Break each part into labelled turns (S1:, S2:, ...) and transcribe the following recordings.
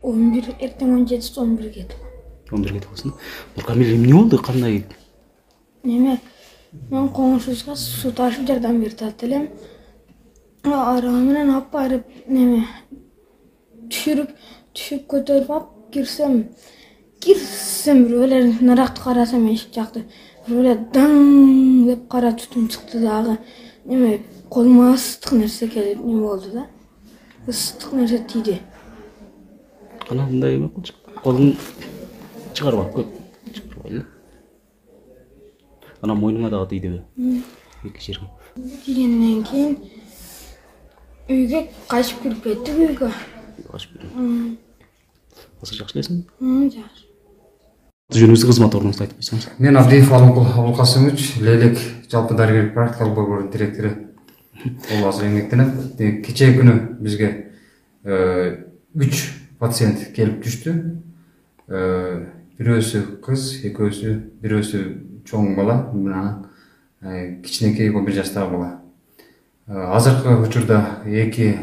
S1: 11 эртең 17 11 кетип.
S2: 11 кетип калсын. Нуркамил эмне болду? Кандай?
S1: Неме? Мен коңшубузга суу ташып жардам берип элем. Араа менен алып барып неме түшүрүп көтөрүп алып кирсем бирөөлөр наракты карасам эшик жакты бирөөлөр даң деп кара түтүн чыкты дагы. Неме колума ыстык нерсе келип неме болду да. Ыстык нерсе тийди.
S2: Канатында эме кылчы. Колун чыгарып алып көп. Чыгарбайлы. Ана мойнуңа дагы тийдиби? Эки жерге.
S1: Тигенден кийин үйгө качып кирип кеттик үйгө.
S2: Качып кирип. Азыр жакшы элесиңби?
S1: Жакшы.
S2: Жөнүңүздү кызмат ордуңузду айтып койсоңуз.
S3: Мен Абдиев Абулкасымович, Лелек жалпы дарыгерлик практикалык борборунун директору. Ол азыр эмгектенет. Кечээ күнү бизге 3 пациент келип түштү. Бирөөсү кыз, экөөсү, бирөөсү чоң бала, менен кичинекей 11 жаштагы бала. Азыркы учурда эки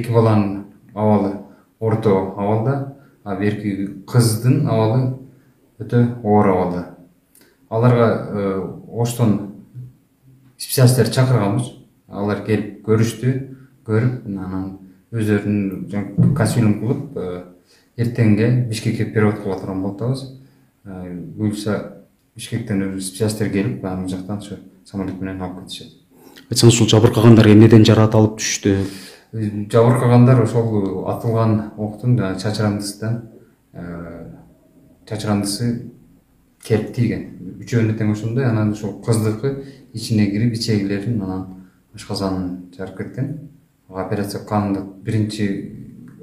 S3: баланын абалы орто абалда, а берки кыздын абалы өтө оор абалда. Аларга оштон специалисттер чакырганбыз. Алар келип көрүп, анан өздөрүнүн консилиум кылып, эртеңге Бишкекке перевод кыла турган болуп атабыз. Буюрса Бишкектен специалисттер келип, аны жактан ошо самолет менен алып кетишет.
S2: Айтсаңыз, ушул жабыркагандар эмнеден жараат алып түштү?
S3: Жабыркагандар ошол атылган октун чачырандысы келип тийген. Үчөөнү тең ошондой, анан ошол кыздыкы ичине кирип, ичегилерин анан ашказанын жарып кеткен. Операция кандык биринчи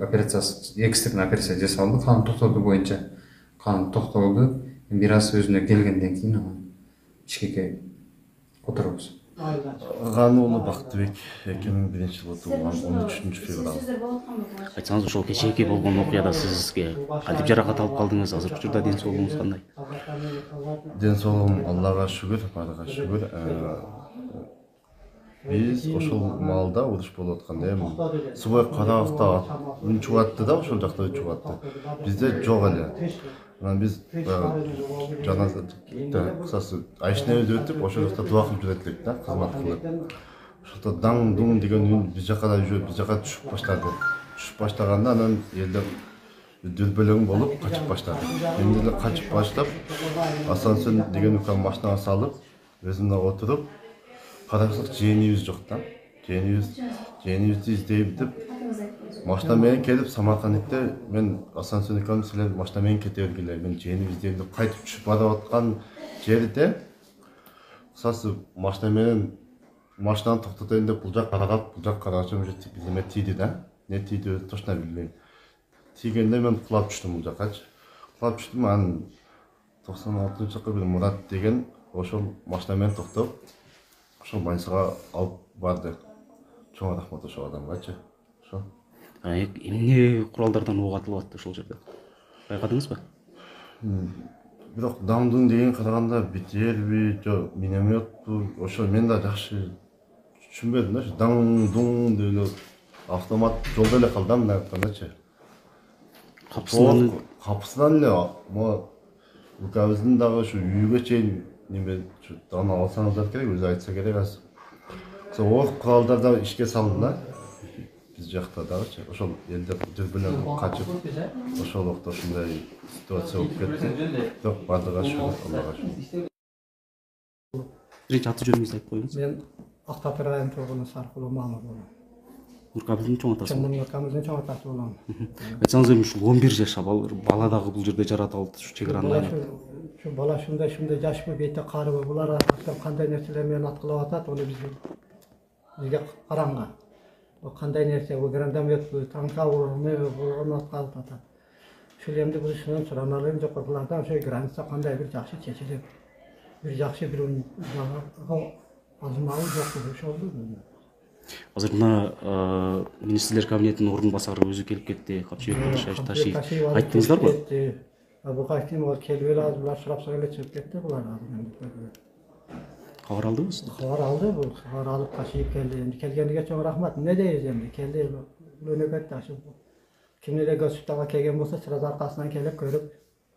S3: операциясы экстренный операция жасалды. Кан токтотуу боюнча кан токтолду. Бир аз өзүнө келгенден кийин анан Бишкекке которобуз.
S4: Гануулу Бактыбек 2001-жылы туулган 13-февраль.
S2: Айтсаңыз, ошол кечээки болгон окуяда сизге кантип жаракат алып калдыңыз? Азыркы учурда ден соолугуңуз кандай?
S4: Ден соолугум Аллага шүгүр, Баарыга шүгүр. Биз ошол маалда уруш болуп атканда эми Субай Карабакта үн чыгатты да, ошол жакта үн чыгатты. Бизде жок эле. Анан биз жаназада кысасы Айшнебиде өтүп, ошол жакта дуа кылып жүрөт элек да, кызмат кылып. Ошолто даң дуң деген үн биз жака да жүрүп, биз жака түшүп баштады. Түшүп баштаганда анан элдер дүрбөлөң болуп качып баштады. Эми деле качып баштап, Асансын деген укам машинага салып, өзүм да отуруп, карасак жээнибиз жок да. Жээнибизди издейм деп машина менен келип Самаркандтте мен Асансын укам силер машина менен кете бергиле, мен жээнибизди издейм деп кайтып түшүп барып аткан жерде кысасы машина менен машинаны токтотойн деп бул жак карагачы биз тийди да. Не тийди точно билбейм. Тийгенде мен кулап түштүм бул жакачы. Кулап түштүм, анан 96-жылкы бир Мурат деген ошол машина менен токтоп, ошол больницага алып барды. Чоң рахмат ошол адамгачы. Ошо.
S2: Эмне куралдардан ок атылып атты ошол жерде? Байкадыңызбы?
S4: Бирок даңдың деген караганда битерби, жок минометпу, ошо мен да жакшы түшүнбөдүм да. Даң-дуң деп эле автомат жолдо эле калды мындай айткандачы. Капысынан эле могу укабыздын дагы ушу үйгө чейин неме аны алсаңыздар керек, өзү айтса керек азыр. Ок куралдар ишке салынды да. Биз жакта дагычы ошол элдер дүрбөлөң качып, ошол убакта ушундай ситуация болуп кетти. Бирок бардыгы шүгүр, Аллага шүгүр.
S2: Биринчи аты жөнүңүздү айтып коюңуз.
S5: Мен Актапыр район тургуну Саркулов Мамыр болом.
S2: Нуркабыздын чоң атасы.
S5: Нуркабыздын чоң атасы болом.
S2: Айтсаңыз, эми ушул 11 жаш бала дагы бул жерде жарат алып ушу чек араны айлап.
S5: Şu bala şunday yaşmı beyte karı bular kanday nerseler meni atkılap atat, onu bizge karanga. O kanday nerse bu grandam yok, tanka vurma onu atkılıp atat. Şöyle hem de bu şunun soranlarım çok korkulardan şöyle granitsa kanday bir jakşı çeçilip bir jakşı bir azmağı yok bu şey oldu.
S2: Азыр мына министрлер кабинетинин орун басары өзү келип кетти, Капчыбек Ташиев. Айттыңыздарбы?
S5: Bu kaçtım var kelbeli az bular şurap söyle çıkıp gitti bular.
S2: Kabar aldınız mı?
S5: Kabar aldı bu. Kabar alıp taşıyıp geldi. Gelgenine çok rahmet. Ne diyeceğim? Geldi bu nöbet taşı bu. Kimdir ege süttaga kelген bolsa сразу аркасынан келип көрүп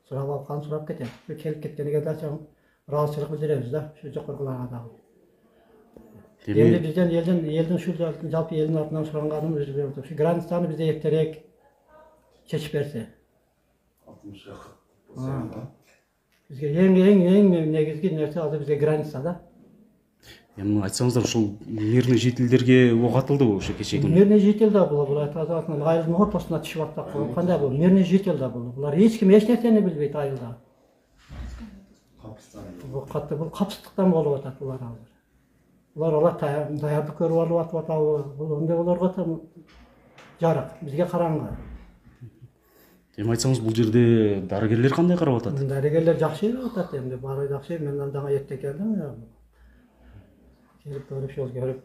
S5: сурап алган сурап кетет. Келип кеткениге да чоң ыраазычылык билдиребиз да ушул жокоркуларга дагы. Эми бизден элдин ушул жалпы элдин атынан суранганымыз ушу границаны бизде эртерээк чечип берсе. Бизге эң негизги нерсе азыр бизге граница да.
S2: Эми айтсаңыздар ушул мирный жителдерге ок атылдыбы ошо кечээ күнү?
S5: Мирный житель да бул айылдын ортосуна түшүп аттак. Кандай бул мирный житель да бул. Булар эч ким эч нерсени билбейт айылда. Бул катты бул капсыздыктан болуп атат булар азыр. Булар даярдык көрүп алып атабы. Бул онда буларга там жарык, бизге караңгы.
S2: Эми айтсаңыз бул жерде дарыгерлер кандай карап атат?
S5: Дарыгерлер жакшы карап атат эми, баары жакшы. Мен дагы эрте келдим. Келип көрүп, жол көрүп.